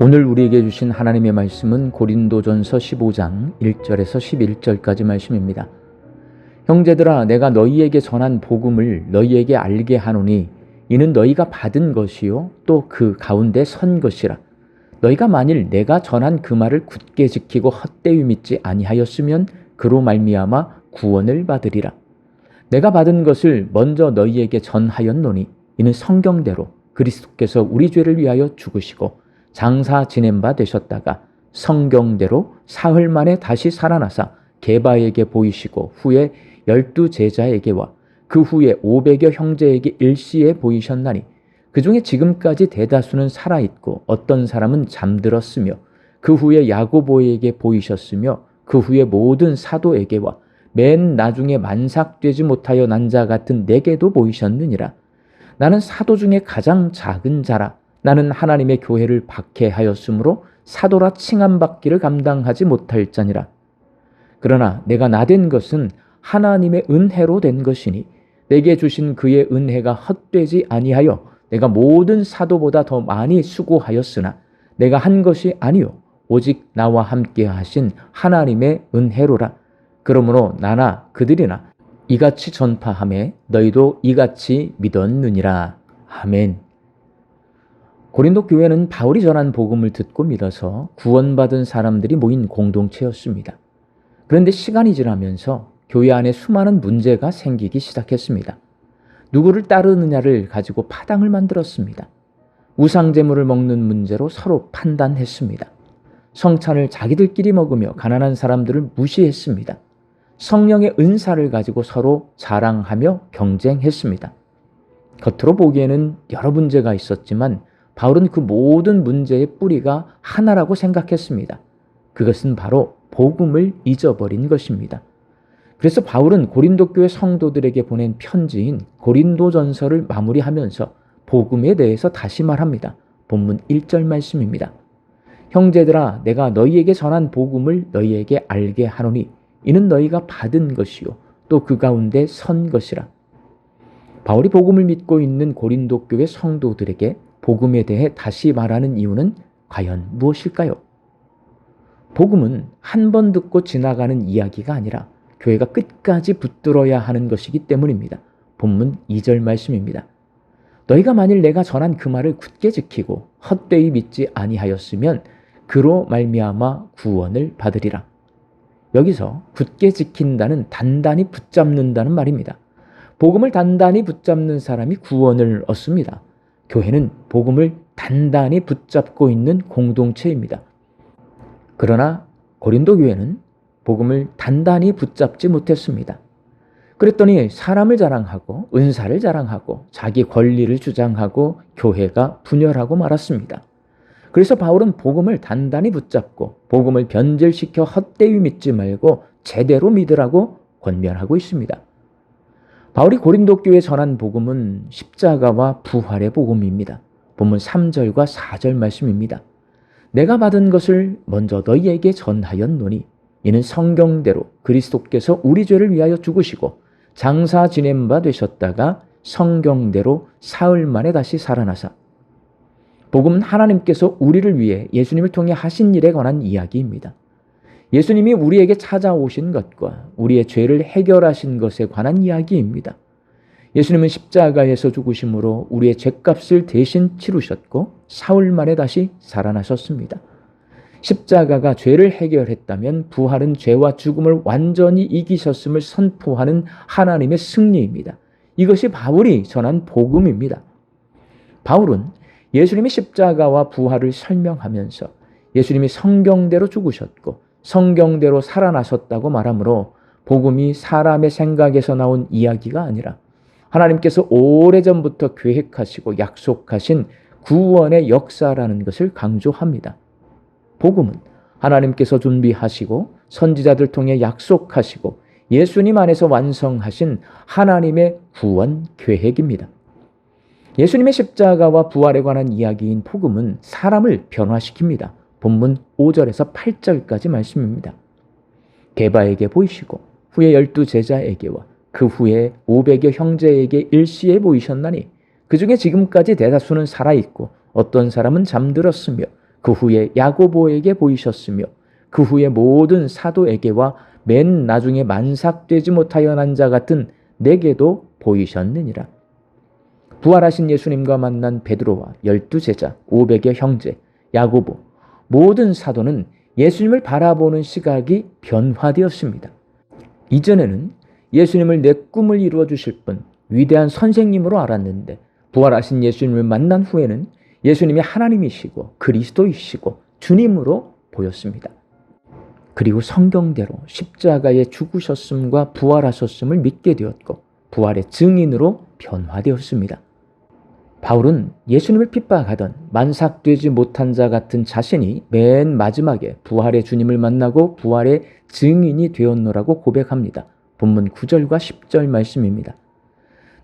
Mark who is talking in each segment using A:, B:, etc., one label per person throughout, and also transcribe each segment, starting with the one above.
A: 오늘 우리에게 주신 하나님의 말씀은 고린도전서 15장 1절에서 11절까지 말씀입니다. 형제들아, 내가 너희에게 전한 복음을 너희에게 알게 하노니 이는 너희가 받은 것이요 또 그 가운데 선 것이라. 너희가 만일 내가 전한 그 말을 굳게 지키고 헛되이 믿지 아니하였으면 그로 말미암아 구원을 받으리라. 내가 받은 것을 먼저 너희에게 전하였노니 이는 성경대로 그리스도께서 우리 죄를 위하여 죽으시고 장사 지낸 바 되셨다가 성경대로 사흘 만에 다시 살아나사 게바에게 보이시고 후에 12 제자에게와 그 후에 500여 형제에게 일시에 보이셨나니 그 중에 지금까지 대다수는 살아있고 어떤 사람은 잠들었으며 그 후에 야고보에게 보이셨으며 그 후에 모든 사도에게와 맨 나중에 만삭되지 못하여 난 자 같은 내게도 보이셨느니라. 나는 사도 중에 가장 작은 자라. 나는 하나님의 교회를 박해하였으므로 사도라 칭함받기를 감당하지 못할 자니라. 그러나 내가 나된 것은 하나님의 은혜로 된 것이니 내게 주신 그의 은혜가 헛되지 아니하여 내가 모든 사도보다 더 많이 수고하였으나 내가 한 것이 아니요 오직 나와 함께 하신 하나님의 은혜로라. 그러므로 나나 그들이나 이같이 전파하매 너희도 이같이 믿었느니라. 아멘. 고린도 교회는 바울이 전한 복음을 듣고 믿어서 구원받은 사람들이 모인 공동체였습니다. 그런데 시간이 지나면서 교회 안에 수많은 문제가 생기기 시작했습니다. 누구를 따르느냐를 가지고 파당을 만들었습니다. 우상제물을 먹는 문제로 서로 판단했습니다. 성찬을 자기들끼리 먹으며 가난한 사람들을 무시했습니다. 성령의 은사를 가지고 서로 자랑하며 경쟁했습니다. 겉으로 보기에는 여러 문제가 있었지만 바울은 그 모든 문제의 뿌리가 하나라고 생각했습니다. 그것은 바로 복음을 잊어버린 것입니다. 그래서 바울은 고린도 교회 성도들에게 보낸 편지인 고린도전서를 마무리하면서 복음에 대해서 다시 말합니다. 본문 1절 말씀입니다. 형제들아, 내가 너희에게 전한 복음을 너희에게 알게 하노니 이는 너희가 받은 것이요 또 그 가운데 선 것이라. 바울이 복음을 믿고 있는 고린도 교회 성도들에게 복음에 대해 다시 말하는 이유는 과연 무엇일까요? 복음은 한 번 듣고 지나가는 이야기가 아니라 교회가 끝까지 붙들어야 하는 것이기 때문입니다. 본문 2절 말씀입니다. 너희가 만일 내가 전한 그 말을 굳게 지키고 헛되이 믿지 아니하였으면 그로 말미암아 구원을 받으리라. 여기서 굳게 지킨다는 단단히 붙잡는다는 말입니다. 복음을 단단히 붙잡는 사람이 구원을 얻습니다. 교회는 복음을 단단히 붙잡고 있는 공동체입니다. 그러나 고린도 교회는 복음을 단단히 붙잡지 못했습니다. 그랬더니 사람을 자랑하고 은사를 자랑하고 자기 권리를 주장하고 교회가 분열하고 말았습니다. 그래서 바울은 복음을 단단히 붙잡고 복음을 변질시켜 헛되이 믿지 말고 제대로 믿으라고 권면하고 있습니다. 바울이 고린도 교회에 전한 복음은 십자가와 부활의 복음입니다. 본문 3절과 4절 말씀입니다. 내가 받은 것을 먼저 너희에게 전하였노니 이는 성경대로 그리스도께서 우리 죄를 위하여 죽으시고 장사 지낸 바 되셨다가 성경대로 사흘 만에 다시 살아나사. 복음은 하나님께서 우리를 위해 예수님을 통해 하신 일에 관한 이야기입니다. 예수님이 우리에게 찾아오신 것과 우리의 죄를 해결하신 것에 관한 이야기입니다. 예수님은 십자가에서 죽으심으로 우리의 죄값을 대신 치르셨고 사흘 만에 다시 살아나셨습니다. 십자가가 죄를 해결했다면 부활은 죄와 죽음을 완전히 이기셨음을 선포하는 하나님의 승리입니다. 이것이 바울이 전한 복음입니다. 바울은 예수님이 십자가와 부활을 설명하면서 예수님이 성경대로 죽으셨고 성경대로 살아나셨다고 말하므로 복음이 사람의 생각에서 나온 이야기가 아니라 하나님께서 오래전부터 계획하시고 약속하신 구원의 역사라는 것을 강조합니다. 복음은 하나님께서 준비하시고 선지자들 통해 약속하시고 예수님 안에서 완성하신 하나님의 구원 계획입니다. 예수님의 십자가와 부활에 관한 이야기인 복음은 사람을 변화시킵니다. 본문 5절에서 8절까지 말씀입니다. 게바에게 보이시고 후에 12 제자에게와 그 후에 500여 형제에게 일시에 보이셨나니 그 중에 지금까지 대다수는 살아있고 어떤 사람은 잠들었으며 그 후에 야고보에게 보이셨으며 그 후에 모든 사도에게와 맨 나중에 만삭되지 못하여 난 자 같은 내게도 보이셨느니라. 부활하신 예수님과 만난 베드로와 12제자, 500의 형제, 야고보, 모든 사도는 예수님을 바라보는 시각이 변화되었습니다. 이전에는 예수님을 내 꿈을 이루어 주실 분, 위대한 선생님으로 알았는데 부활하신 예수님을 만난 후에는 예수님이 하나님이시고 그리스도이시고 주님으로 보였습니다. 그리고 성경대로 십자가에 죽으셨음과 부활하셨음을 믿게 되었고 부활의 증인으로 변화되었습니다. 바울은 예수님을 핍박하던 만삭되지 못한 자 같은 자신이 맨 마지막에 부활의 주님을 만나고 부활의 증인이 되었노라고 고백합니다. 본문 9절과 10절 말씀입니다.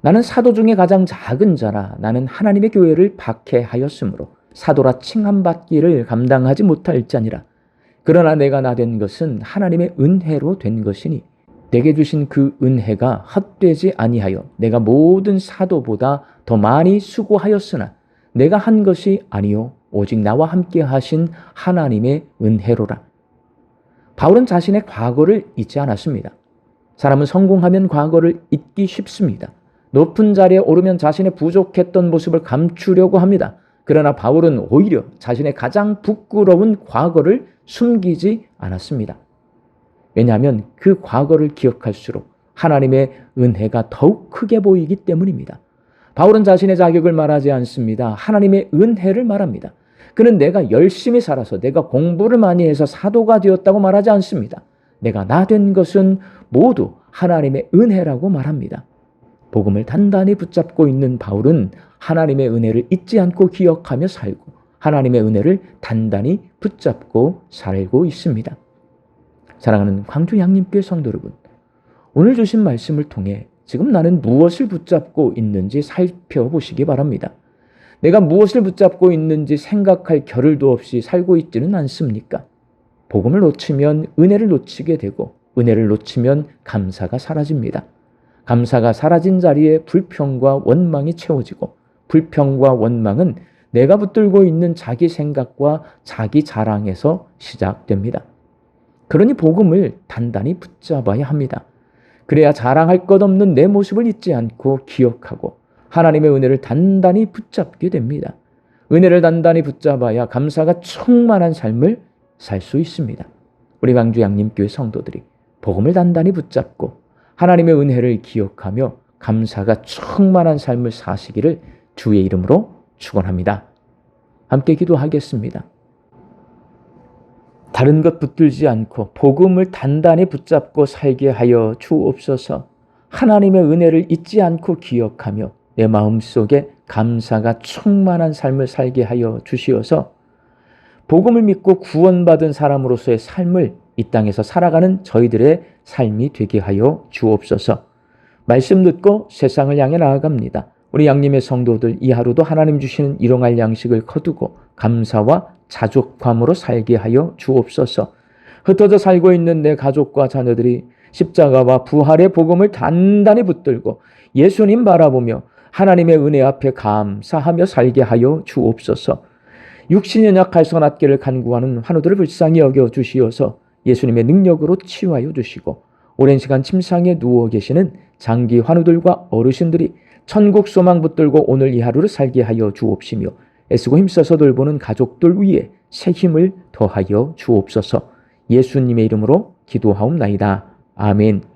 A: 나는 사도 중에 가장 작은 자라 나는 하나님의 교회를 박해하였으므로 사도라 칭함받기를 감당하지 못할 자니라. 그러나 내가 나 된 것은 하나님의 은혜로 된 것이니 내게 주신 그 은혜가 헛되지 아니하여 내가 모든 사도보다 더 많이 수고하였으나 내가 한 것이 아니요 오직 나와 함께 하신 하나님의 은혜로라. 바울은 자신의 과거를 잊지 않았습니다. 사람은 성공하면 과거를 잊기 쉽습니다. 높은 자리에 오르면 자신의 부족했던 모습을 감추려고 합니다. 그러나 바울은 오히려 자신의 가장 부끄러운 과거를 숨기지 않았습니다. 왜냐하면 그 과거를 기억할수록 하나님의 은혜가 더욱 크게 보이기 때문입니다. 바울은 자신의 자격을 말하지 않습니다. 하나님의 은혜를 말합니다. 그는 내가 열심히 살아서 내가 공부를 많이 해서 사도가 되었다고 말하지 않습니다. 내가 나 된 것은 모두 하나님의 은혜라고 말합니다. 복음을 단단히 붙잡고 있는 바울은 하나님의 은혜를 잊지 않고 기억하며 살고 하나님의 은혜를 단단히 붙잡고 살고 있습니다. 사랑하는 광주 양림교회 성도 여러분, 오늘 주신 말씀을 통해 지금 나는 무엇을 붙잡고 있는지 살펴보시기 바랍니다. 내가 무엇을 붙잡고 있는지 생각할 겨를도 없이 살고 있지는 않습니까? 복음을 놓치면 은혜를 놓치게 되고 은혜를 놓치면 감사가 사라집니다. 감사가 사라진 자리에 불평과 원망이 채워지고 불평과 원망은 내가 붙들고 있는 자기 생각과 자기 자랑에서 시작됩니다. 그러니 복음을 단단히 붙잡아야 합니다. 그래야 자랑할 것 없는 내 모습을 잊지 않고 기억하고 하나님의 은혜를 단단히 붙잡게 됩니다. 은혜를 단단히 붙잡아야 감사가 충만한 삶을 살 수 있습니다. 우리 광주 양림교회 성도들이 복음을 단단히 붙잡고 하나님의 은혜를 기억하며 감사가 충만한 삶을 사시기를 주의 이름으로 축원합니다. 함께 기도하겠습니다. 다른 것 붙들지 않고 복음을 단단히 붙잡고 살게 하여 주옵소서. 하나님의 은혜를 잊지 않고 기억하며 내 마음속에 감사가 충만한 삶을 살게 하여 주시어서 복음을 믿고 구원받은 사람으로서의 삶을 이 땅에서 살아가는 저희들의 삶이 되게 하여 주옵소서. 말씀 듣고 세상을 향해 나아갑니다. 우리 양림의 성도들 이 하루도 하나님 주시는 일용할 양식을 거두고 감사와 자족함으로 살게 하여 주옵소서. 흩어져 살고 있는 내 가족과 자녀들이 십자가와 부활의 복음을 단단히 붙들고 예수님 바라보며 하나님의 은혜 앞에 감사하며 살게 하여 주옵소서. 육신이 연약할 선악계를 간구하는 환우들을 불쌍히 여겨 주시어서 예수님의 능력으로 치유하여 주시고 오랜 시간 침상에 누워 계시는 장기 환우들과 어르신들이 천국 소망 붙들고 오늘 이 하루를 살게 하여 주옵시며 애쓰고 힘써서 돌보는 가족들 위에 새 힘을 더하여 주옵소서. 예수님의 이름으로 기도하옵나이다. 아멘.